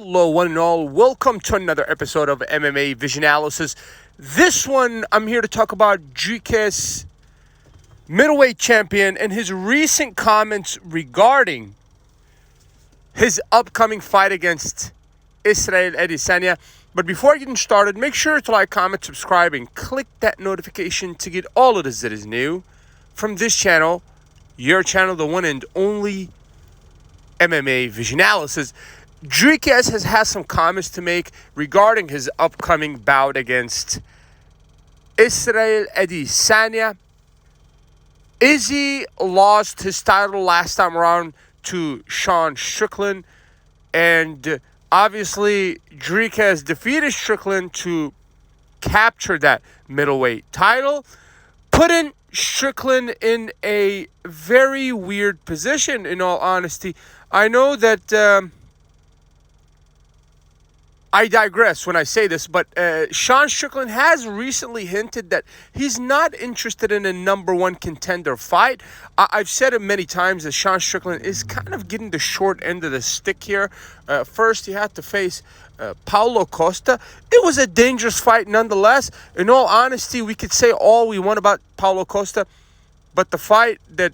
Hello, one and all. Welcome to another episode of MMA Vision Analysis. This one, I'm here to talk about Dricus, middleweight champion, and his recent comments regarding his upcoming fight against Israel Adesanya. But before getting started, make sure to like, comment, subscribe, and click that notification to get all of this that is new from this channel, your channel, the one and only MMA Vision Analysis. Dricus has had some comments to make regarding his upcoming bout against Israel Adesanya. Izzy lost his title last time around to Sean Strickland, and obviously Dricus defeated Strickland to capture that middleweight title, putting Strickland in a very weird position, in all honesty. I know that I digress when I say this, but Sean Strickland has recently hinted that he's not interested in a number one contender fight. I've said it many times that Sean Strickland is kind of getting the short end of the stick here. First, he had to face Paulo Costa. It was a dangerous fight nonetheless. In all honesty, we could say all we want about Paulo Costa, but the fight that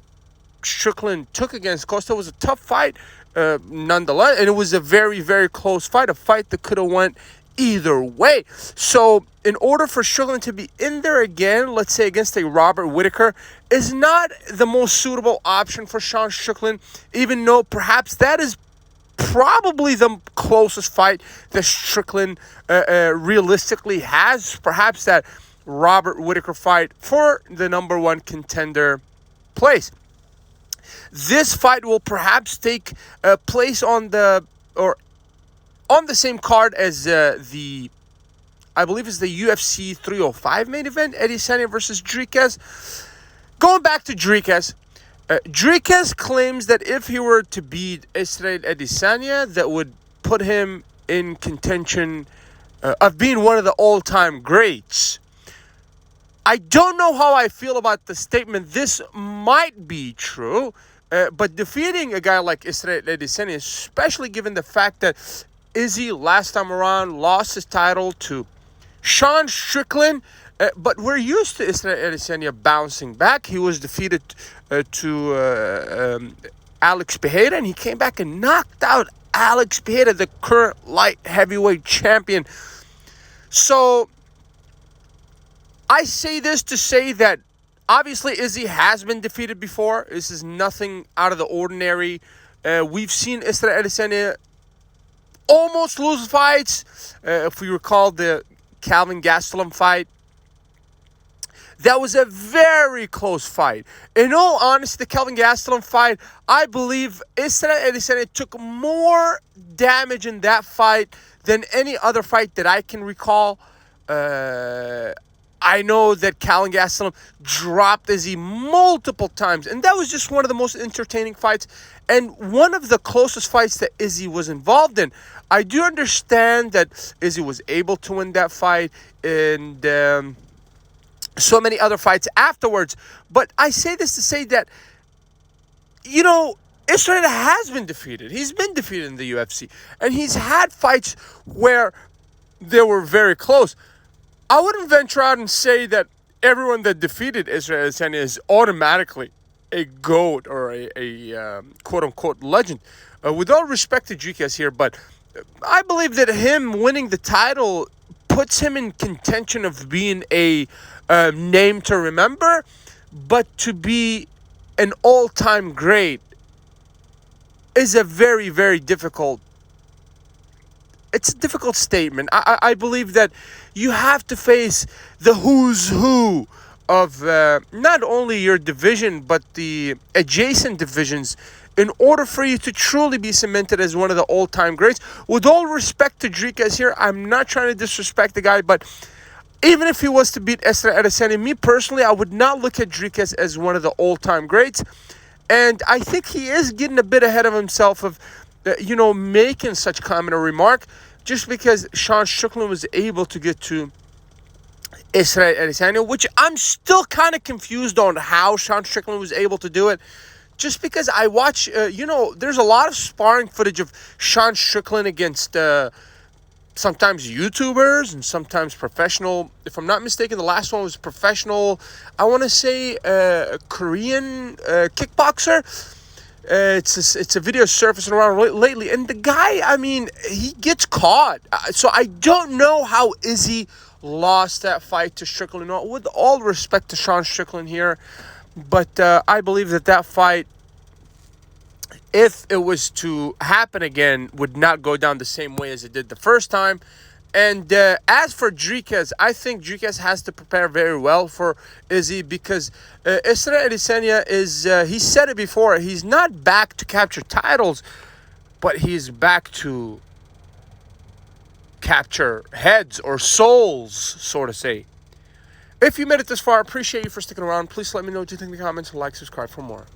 Strickland took against Costa was a tough fight. Nonetheless, and it was a very, very close fight, a fight that could have went either way. So in order for Strickland to be in there again, let's say against a Robert Whittaker, is not the most suitable option for Sean Strickland, even though perhaps that is probably the closest fight that Strickland realistically has. Perhaps that Robert Whittaker fight for the number one contender place. This fight will perhaps take place on the same card as I believe it's the UFC 305 main event, Adesanya versus Dricus. Going back to Dricus, Dricus claims that if he were to beat Israel Adesanya, that would put him in contention of being one of the all-time greats. I don't know how I feel about the statement. This might be true, but defeating a guy like Israel Adesanya, especially given the fact that Izzy last time around lost his title to Sean Strickland, but we're used to Israel Adesanya bouncing back. He was defeated to Alex Pereira, and he came back and knocked out Alex Pereira, the current light heavyweight champion. So I say this to say that obviously Izzy has been defeated before. This is nothing out of the ordinary. We've seen Israel Adesanya almost lose fights. If we recall the Calvin Gastelum fight, that was a very close fight. In all honesty, the Calvin Gastelum fight, I believe Israel Adesanya took more damage in that fight than any other fight that I can recall. I know that Calvin Gastelum dropped Izzy multiple times, and that was just one of the most entertaining fights and one of the closest fights that Izzy was involved in. I do understand that Izzy was able to win that fight and so many other fights afterwards, but I say this to say that, you know, Israel has been defeated. He's been defeated in the UFC, and he's had fights where they were very close. I wouldn't venture out and say that everyone that defeated Israel Adesanya is automatically a GOAT or a quote-unquote legend. With all respect to Dricus here, but I believe that him winning the title puts him in contention of being a name to remember, but to be an all-time great is a very, very difficult. It's a difficult statement. I believe that you have to face the who's who of not only your division, but the adjacent divisions in order for you to truly be cemented as one of the all-time greats. With all respect to Dricus here, I'm not trying to disrespect the guy, but even if he was to beat Israel Adesanya, me personally, I would not look at Dricus as one of the all-time greats. And I think he is getting a bit ahead of himself of making such comment or remark, just because Sean Strickland was able to get to Israel Adesanya, which I'm still kind of confused on how Sean Strickland was able to do it. just because I watch, there's a lot of sparring footage of Sean Strickland against sometimes YouTubers and sometimes professional. If I'm not mistaken, the last one was professional, I want to say Korean kickboxer. It's a video surfacing around lately, and the guy, I mean, he gets caught. So I don't know how Izzy lost that fight to Strickland. With all respect to Sean Strickland here, but I believe that fight, if it was to happen again, would not go down the same way as it did the first time. And as for Dricus, I think Dricus has to prepare very well for Izzy, because Israel Adesanya is, he said it before, he's not back to capture titles, but he's back to capture heads or souls, so to say. If you made it this far, I appreciate you for sticking around. Please let me know what you think in the comments and like, subscribe for more.